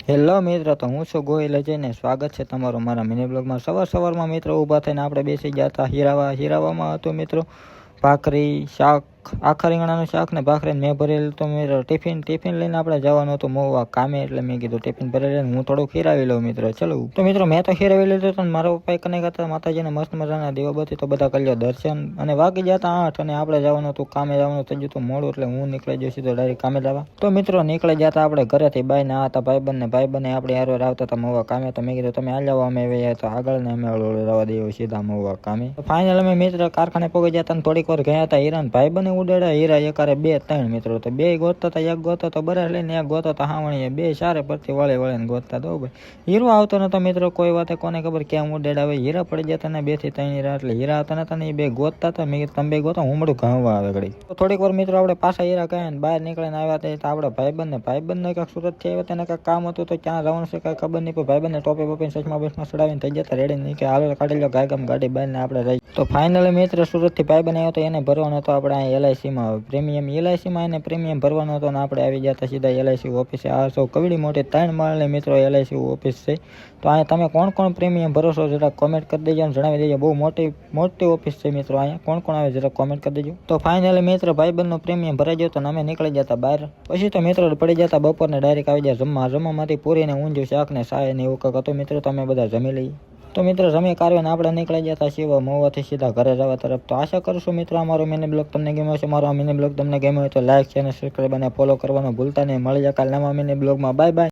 Hello મિત્રો, તો હું છું ગોહિલ અજયને સ્વાગત છે તમારું મારા મિની બ્લોગમાં. સવારમાં મિત્રો ઊભા થઈને આપણે બેસી ગયા હતા હીરાવામાં હતું મિત્રો ભાખરી શાક, આખા રીંગણાનું શાક ને ભાખરી મેં ભરેલું તો મિત્રો ટિફિન લઈને આપણે જવાનું હતું મહુવા કામે, એટલે મેં કીધું ટિફિન ભરેલું લઈને હું થોડુંક હીરાવી લઉં મિત્રો. ચલો તો મિત્રો મેં તો હીરાવી લીધું હતું, મારા પપ્પાએ કને કરતા માતાજીને મસ્ત મજાના દીવાબત્તી તો બધા કરી લો દર્શન, અને વાગી ગયા હતા 8 અને આપણે જવાનું હતું કામે. જવાનું થઈ ગયું હતું મોડું, એટલે હું નીકળી જઈશ તો ડાયરેક્ટ કામે જવા. તો મિત્રો નીકળી જતા આપણે ઘરેથી બાય ના હતા ભાઈબંધને આપણે હારે આવતા હતા મહુવા કામે. તો મેં કીધું તમે આ જાવ, અમે આવ્યા તો આગળ ને અમે રવા દઈએ સીધા મહુવા કામે. ફાઇનલ અમે મિત્ર કારખાને પહોંચી ગયા હતા, થોડીક વાર ગયા હતા હીરા ભાઈબંધને ઉડાડ્યા. હીરા એકારે 2-3 મિત્રો તો બે ગોતતા હતા, એક ગોતો તો બરાબર લઈને એક ગોતો તો હાવણીએ, બે સારે પરથી વળે ગોતતા તો ભાઈ. હીરો આવતો નતો મિત્રો, કોઈ વાતે કોને ખબર કેમ ઉડાડ્યા હોય. હીરા પડી જતા ને 2 થી 3 હીરા, એટલે હીરા આવતા નતા ને એ બે ગોતતા હતા. મેં કીધું તમે બે ગોતો, હું મળું ઘાવવા આવે ઘડી. તો થોડીક વાર મિત્રો આપણે પાછા હીરા કહે ને બહાર નીકળીને આવ્યા હતા. આપણે ભાઈબંધને કાંઈક સુરતથી આવ્યા તેને કાંઈક કામ હતું, તો ક્યાં જવાનું છે કાંઈ ખબર નહીં. પણ ભાઈબંધને ટોપી બોપીને ચશ્મા બસમાં ચડાવીને થઈ જતા રેડી નહીં કે હાલો કાઢી લો ગાડી બહારને આપણે રહી. તો ફાઇનલી મિત્ર સુરતથી ભાઈબંધ આવ્યો તો એને ભરવાનો હતો આપણે અહીં LICમાં એલઆઈસીમાં એને પ્રીમિયમ ભરવાનો હતો, ને આપણે આવી જતા સીધા LIC ઓફિસે. આ સૌ કવડી મોટી 3 માળની મિત્રો LIC ઓફિસ છે. તો અહીંયા તમે કોણ પ્રીમિયમ ભરો છો જરા કોમેન્ટ કરી દેજો અને જણાવી દેજો. બહુ મોટી ઓફિસ છે મિત્રો. અહીંયા કોણ આવે જરા કોમેન્ટ કરી દેજો. તો ફાઇનલી મિત્ર ભાઈબંધનો પ્રીમિયમ ભરાઈ ગયો તો અમે નીકળી જતા બહાર. પછી તો મિત્રો પડી જતા બપોરને ડાયરેક્ટ આવી જાય જમવામાંથી પૂરીને ઊંધિયું શાક ને સાય ને એવું કંઈક હતું મિત્રો. તો અમે બધા જમી લઈએ. તો મિત્રો જમી કાઢીને આપણે નીકળી જતા છીએ મહુવાથી સીધા ઘરે જવા તરફ. તો આશા કરું છું મિત્રો અમારો મિની બ્લોગ તમને ગમ્યો છે. મારો મિની બ્લોગ તમને ગમ્યો હોય તો લાઈક, શેર અને સબસ્ક્રાઈબ અને ફોલો કરવાનું ભૂલતા નહીં. મળી જાય કાલે નવા મિની બ્લોગમાં. Bye bye.